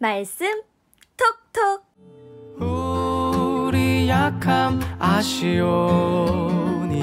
말씀 톡톡. 우리 약함 아시오니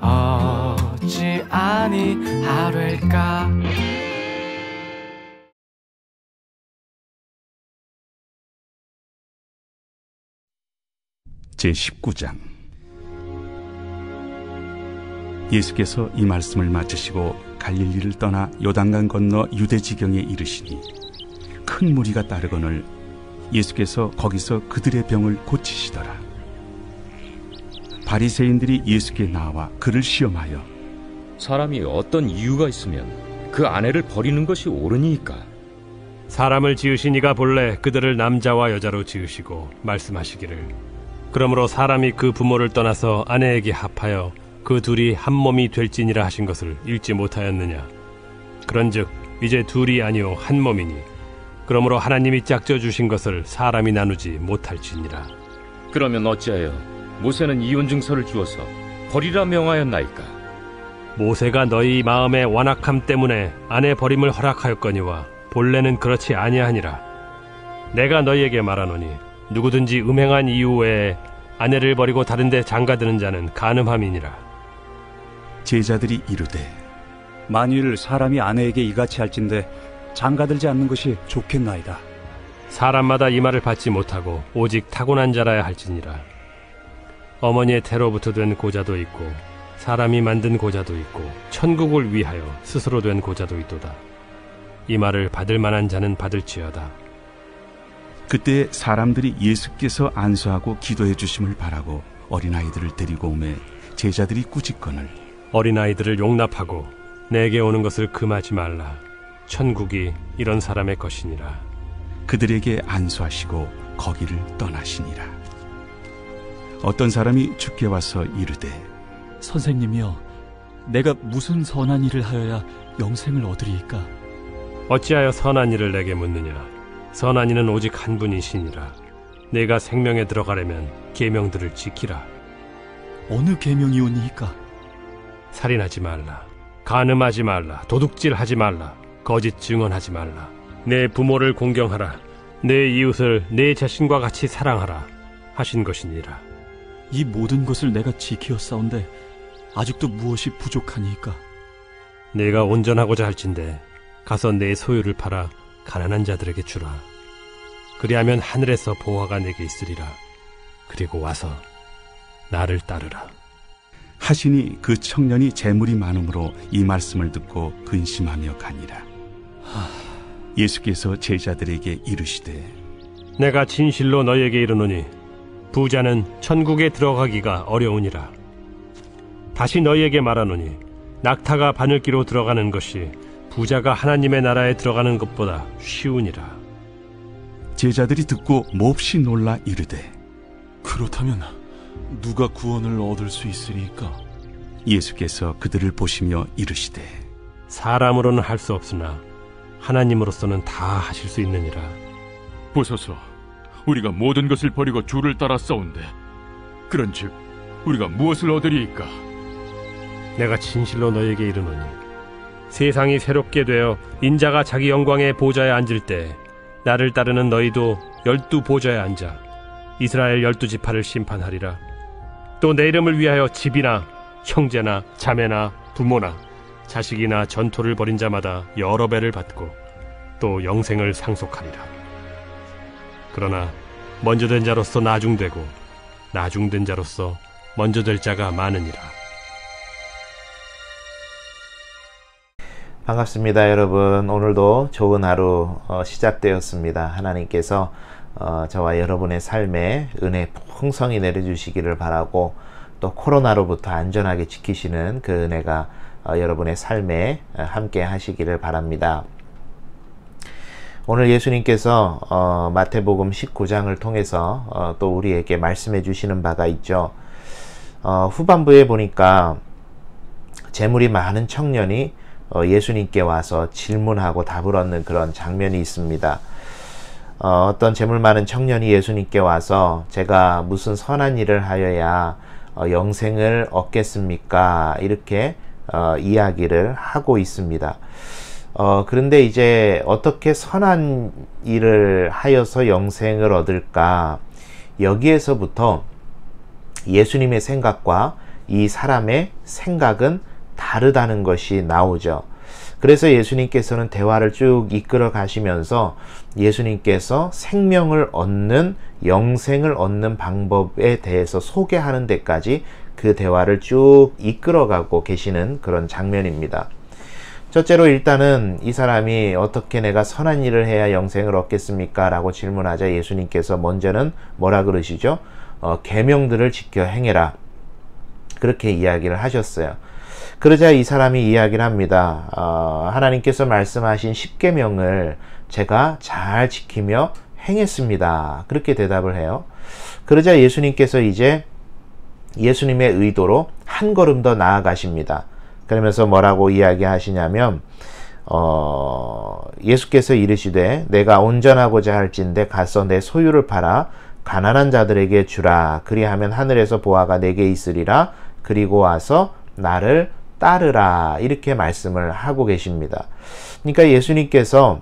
어찌 아니하될까. 제19장. 예수께서 이 말씀을 마치시고 갈릴리를 떠나 요단강 건너 유대 지경에 이르시니 큰 무리가 따르거늘 예수께서 거기서 그들의 병을 고치시더라. 바리새인들이 예수께 나와 그를 시험하여 사람이 어떤 이유가 있으면 그 아내를 버리는 것이 옳으니까. 사람을 지으신 이가 본래 그들을 남자와 여자로 지으시고 말씀하시기를 그러므로 사람이 그 부모를 떠나서 아내에게 합하여 그 둘이 한 몸이 될지니라 하신 것을 읽지 못하였느냐. 그런즉 이제 둘이 아니요 한 몸이니 그러므로 하나님이 짝져 주신 것을 사람이 나누지 못할지니라. 그러면 어찌하여 모세는 이혼 증서를 주어서 버리라 명하였나이까? 모세가 너희 마음의 완악함 때문에 아내 버림을 허락하였거니와 본래는 그렇지 아니하니라. 내가 너희에게 말하노니 누구든지 음행한 이유 외에 아내를 버리고 다른 데 장가드는 자는 간음함이니라. 제자들이 이르되 만일 사람이 아내에게 이같이 할진대 장가들지 않는 것이 좋겠나이다. 사람마다 이 말을 받지 못하고 오직 타고난 자라야 할지니라. 어머니의 태로부터 된 고자도 있고 사람이 만든 고자도 있고 천국을 위하여 스스로 된 고자도 있도다. 이 말을 받을 만한 자는 받을지어다. 그때 사람들이 예수께서 안수하고 기도해 주심을 바라고 어린아이들을 데리고 오매 제자들이 꾸짖거늘 어린아이들을 용납하고 내게 오는 것을 금하지 말라. 천국이 이런 사람의 것이니라. 그들에게 안수하시고 거기를 떠나시니라. 어떤 사람이 주께 와서 이르되 선생님이여, 내가 무슨 선한 일을 하여야 영생을 얻으리이까? 어찌하여 선한 일을 내게 묻느냐. 선한 이는 오직 한 분이시니라. 내가 생명에 들어가려면 계명들을 지키라. 어느 계명이오니이까? 살인하지 말라, 간음하지 말라, 도둑질하지 말라, 거짓 증언하지 말라, 내 부모를 공경하라, 내 이웃을 내 자신과 같이 사랑하라 하신 것이니라. 이 모든 것을 내가 지키었사온데 아직도 무엇이 부족하니이까? 내가 온전하고자 할진대 가서 내 소유를 팔아 가난한 자들에게 주라. 그리하면 하늘에서 보화가 내게 있으리라. 그리고 와서 나를 따르라. 하시니 그 청년이 재물이 많음으로 이 말씀을 듣고 근심하며 가니라. 예수께서 제자들에게 이르시되 내가 진실로 너희에게 이르노니 부자는 천국에 들어가기가 어려우니라. 다시 너희에게 말하노니 낙타가 바늘기로 들어가는 것이 부자가 하나님의 나라에 들어가는 것보다 쉬우니라. 제자들이 듣고 몹시 놀라 이르되 그렇다면 누가 구원을 얻을 수 있으리까? 예수께서 그들을 보시며 이르시되 사람으로는 할 수 없으나 하나님으로서는 다 하실 수 있느니라. 보소서, 우리가 모든 것을 버리고 주를 따라 싸운데 그런즉 우리가 무엇을 얻으리이까? 내가 진실로 너희에게 이르노니 세상이 새롭게 되어 인자가 자기 영광의 보좌에 앉을 때 나를 따르는 너희도 12 보좌에 앉아 이스라엘 12지파를 심판하리라. 또 내 이름을 위하여 집이나 형제나 자매나 부모나 자식이나 전토를 벌인 자마다 여러 배를 받고 또 영생을 상속하리라. 그러나 먼저 된 자로서 나중되고 나중된 자로서 먼저 될 자가 많으니라. 반갑습니다, 여러분. 오늘도 좋은 하루 시작되었습니다. 하나님께서 저와 여러분의 삶에 은혜 풍성히 내려주시기를 바라고 또 코로나로부터 안전하게 지키시는 그 은혜가 여러분의 삶에 함께 하시기를 바랍니다. 오늘 예수님께서 마태복음 19장을 통해서 또 우리에게 말씀해 주시는 바가 있죠. 후반부에 보니까 재물이 많은 청년이 예수님께 와서 질문하고 답을 얻는 그런 장면이 있습니다. 어떤 재물 많은 청년이 예수님께 와서 제가 무슨 선한 일을 하여야 영생을 얻겠습니까? 이렇게 이야기를 하고 있습니다. 그런데 이제 어떻게 선한 일을 하여서 영생을 얻을까? 여기에서부터 예수님의 생각과 이 사람의 생각은 다르다는 것이 나오죠. 그래서 예수님께서는 대화를 쭉 이끌어 가시면서 예수님께서 생명을 얻는, 영생을 얻는 방법에 대해서 소개하는 데까지 그 대화를 쭉 이끌어 가고 계시는 그런 장면입니다. 첫째로 일단은 이 사람이 어떻게 내가 선한 일을 해야 영생을 얻겠습니까? 라고 질문하자 예수님께서 먼저는 뭐라 그러시죠? 계명들을 지켜 행해라. 그렇게 이야기를 하셨어요. 그러자 이 사람이 이야기를 합니다. 하나님께서 말씀하신 10계명을 제가 잘 지키며 행했습니다. 그렇게 대답을 해요. 그러자 예수님께서 이제 예수님의 의도로 한 걸음 더 나아가십니다. 그러면서 뭐라고 이야기하시냐면 예수께서 이르시되 내가 온전하고자 할진대 가서 내 소유를 팔아 가난한 자들에게 주라. 그리하면 하늘에서 보화가 내게 있으리라. 그리고 와서 나를 따르라. 이렇게 말씀을 하고 계십니다. 그러니까 예수님께서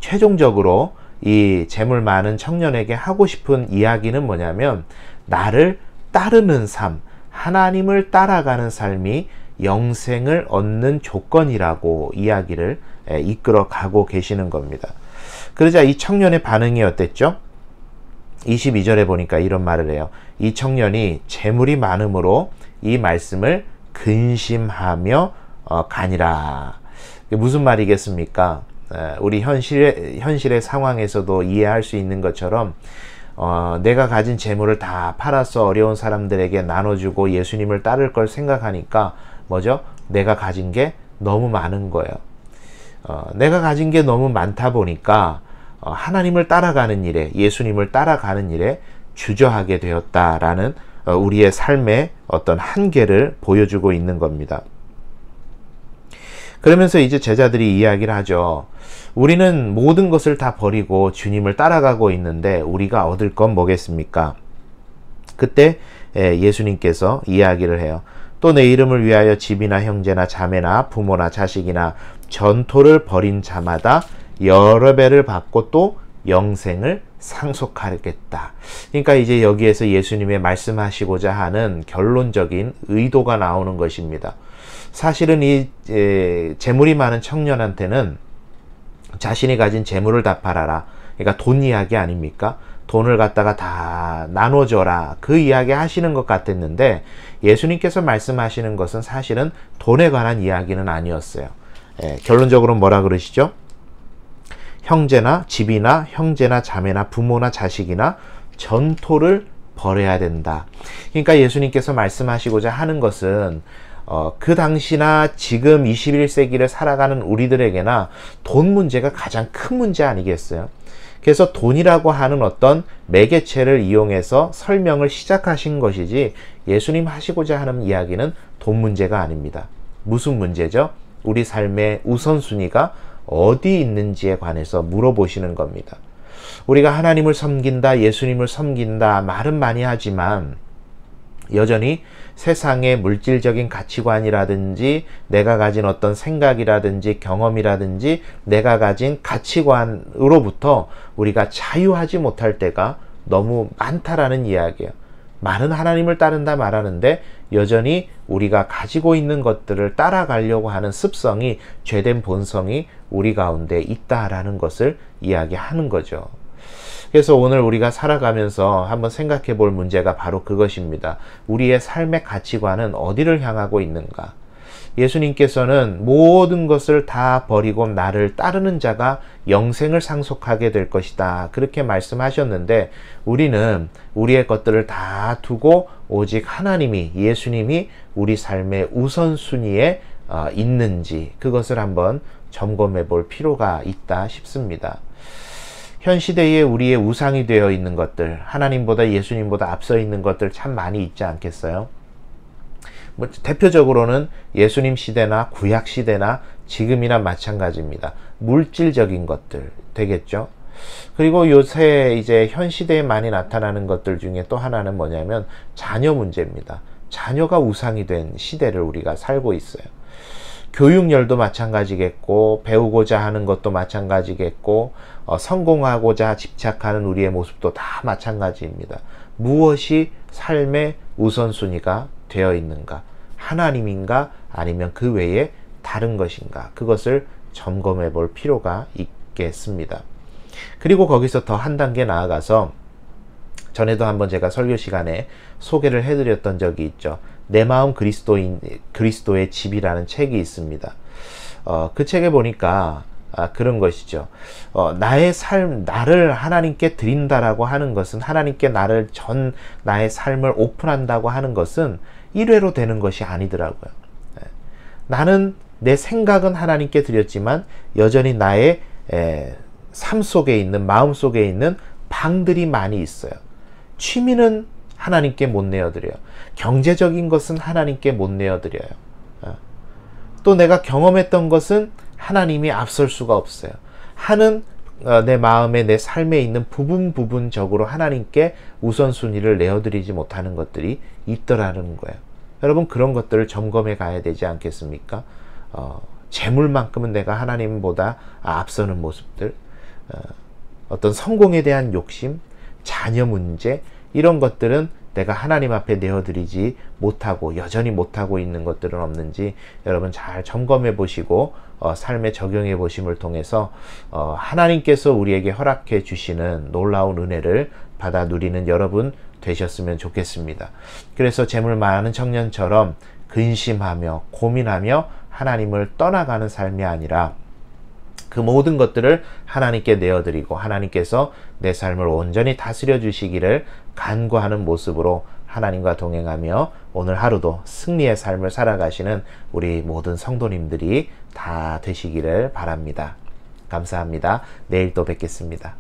최종적으로 이 재물 많은 청년에게 하고 싶은 이야기는 뭐냐면 나를 따르는 삶, 하나님을 따라가는 삶이 영생을 얻는 조건이라고 이야기를 이끌어 가고 계시는 겁니다. 그러자 이 청년의 반응이 어땠죠? 22절에 보니까 이런 말을 해요. 이 청년이 재물이 많음으로 이 말씀을 근심하며 가니라. 무슨 말이겠습니까? 우리 현실의 상황에서도 이해할 수 있는 것처럼 내가 가진 재물을 다 팔아서 어려운 사람들에게 나눠주고 예수님을 따를 걸 생각하니까 뭐죠? 내가 가진 게 너무 많은 거예요. 내가 가진 게 너무 많다 보니까 하나님을 따라가는 일에, 예수님을 따라가는 일에 주저하게 되었다라는 우리의 삶의 어떤 한계를 보여주고 있는 겁니다. 그러면서 이제 제자들이 이야기를 하죠. 우리는 모든 것을 다 버리고 주님을 따라가고 있는데 우리가 얻을 건 뭐겠습니까? 그때 예수님께서 이야기를 해요. 또 내 이름을 위하여 집이나 형제나 자매나 부모나 자식이나 전토를 벌인 자마다 여러 배를 받고 또 영생을 상속하겠다. 그러니까 이제 여기에서 예수님의 말씀하시고자 하는 결론적인 의도가 나오는 것입니다. 사실은 이 재물이 많은 청년한테는 자신이 가진 재물을 다 팔아라. 그러니까 돈 이야기 아닙니까? 돈을 갖다가 다 나눠줘라. 그 이야기 하시는 것 같았는데 예수님께서 말씀하시는 것은 사실은 돈에 관한 이야기는 아니었어요. 결론적으로 뭐라 그러시죠? 형제나 집이나 형제나 자매나 부모나 자식이나 전토를 벌여야 된다. 그러니까 예수님께서 말씀하시고자 하는 것은 그 당시나 지금 21세기를 살아가는 우리들에게나 돈 문제가 가장 큰 문제 아니겠어요? 그래서 돈이라고 하는 어떤 매개체를 이용해서 설명을 시작하신 것이지 예수님 하시고자 하는 이야기는 돈 문제가 아닙니다. 무슨 문제죠? 우리 삶의 우선순위가 어디 있는지에 관해서 물어보시는 겁니다. 우리가 하나님을 섬긴다, 예수님을 섬긴다 말은 많이 하지만 여전히 세상의 물질적인 가치관이라든지 내가 가진 어떤 생각이라든지 경험이라든지 내가 가진 가치관으로부터 우리가 자유하지 못할 때가 너무 많다라는 이야기예요. 많은 하나님을 따른다 말하는데 여전히 우리가 가지고 있는 것들을 따라가려고 하는 습성이, 죄된 본성이 우리 가운데 있다라는 것을 이야기하는 거죠. 그래서 오늘 우리가 살아가면서 한번 생각해 볼 문제가 바로 그것입니다. 우리의 삶의 가치관은 어디를 향하고 있는가? 예수님께서는 모든 것을 다 버리고 나를 따르는 자가 영생을 상속하게 될 것이다. 그렇게 말씀하셨는데 우리는 우리의 것들을 다 두고 오직 하나님이, 예수님이 우리 삶의 우선순위에 있는지 그것을 한번 점검해 볼 필요가 있다 싶습니다. 현 시대에 우리의 우상이 되어 있는 것들, 하나님보다 예수님보다 앞서 있는 것들 참 많이 있지 않겠어요? 대표적으로는 예수님 시대나 구약 시대나 지금이나 마찬가지입니다. 물질적인 것들 되겠죠. 그리고 요새 이제 현 시대에 많이 나타나는 것들 중에 또 하나는 뭐냐면 자녀 문제입니다. 자녀가 우상이 된 시대를 우리가 살고 있어요. 교육열도 마찬가지겠고, 배우고자 하는 것도 마찬가지겠고, 성공하고자 집착하는 우리의 모습도 다 마찬가지입니다. 무엇이 삶의 우선순위가 되어 있는가? 하나님인가? 아니면 그 외에 다른 것인가? 그것을 점검해 볼 필요가 있겠습니다. 그리고 거기서 더 한 단계 나아가서, 전에도 한번 제가 설교 시간에 소개를 해드렸던 적이 있죠. 내 마음 그리스도의 집이라는 책이 있습니다. 그 책에 보니까 그런 것이죠. 나의 삶, 나를 하나님께 드린다라고 하는 것은, 하나님께 나의 삶을 오픈한다고 하는 것은 일회로 되는 것이 아니더라고요. 나는 내 생각은 하나님께 드렸지만 여전히 나의 삶 속에 있는, 마음 속에 있는 방들이 많이 있어요. 취미는 하나님께 못 내어드려요. 경제적인 것은 하나님께 못 내어드려요. 또 내가 경험했던 것은 하나님이 앞설 수가 없어요. 하는 내 마음에, 내 삶에 있는 부분적으로 하나님께 우선순위를 내어드리지 못하는 것들이 있더라는 거예요. 여러분, 그런 것들을 점검해 가야 되지 않겠습니까? 재물만큼은 내가 하나님보다 앞서는 모습들, 어떤 성공에 대한 욕심, 자녀 문제, 이런 것들은 내가 하나님 앞에 내어드리지 못하고, 여전히 못하고 있는 것들은 없는지 여러분 잘 점검해 보시고 삶에 적용해 보심을 통해서 하나님께서 우리에게 허락해 주시는 놀라운 은혜를 받아 누리는 여러분 되셨으면 좋겠습니다. 그래서 재물 많은 청년처럼 근심하며 고민하며 하나님을 떠나가는 삶이 아니라, 그 모든 것들을 하나님께 내어드리고 하나님께서 내 삶을 온전히 다스려 주시기를 간구하는 모습으로 하나님과 동행하며 오늘 하루도 승리의 삶을 살아가시는 우리 모든 성도님들이 다 되시기를 바랍니다. 감사합니다. 내일 또 뵙겠습니다.